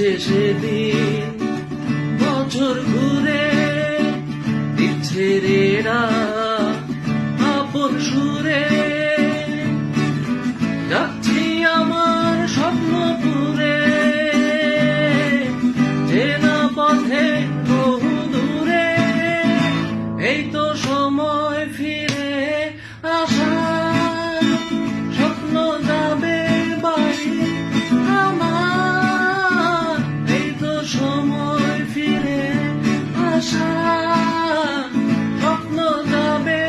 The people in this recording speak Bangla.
আসছে সেদিন, বছর ঘুরে দিচ্ছে রেরা আপন সুরে। যাচ্ছি আমার স্বপ্নপুরে, চেনা পথে বহু দূরে। এই তো সময় ফিরে আসা, স্বপ্ন যাবে বাড়ি আমার। এই তো সময় ফিরে আসা, স্বপ্ন যাবে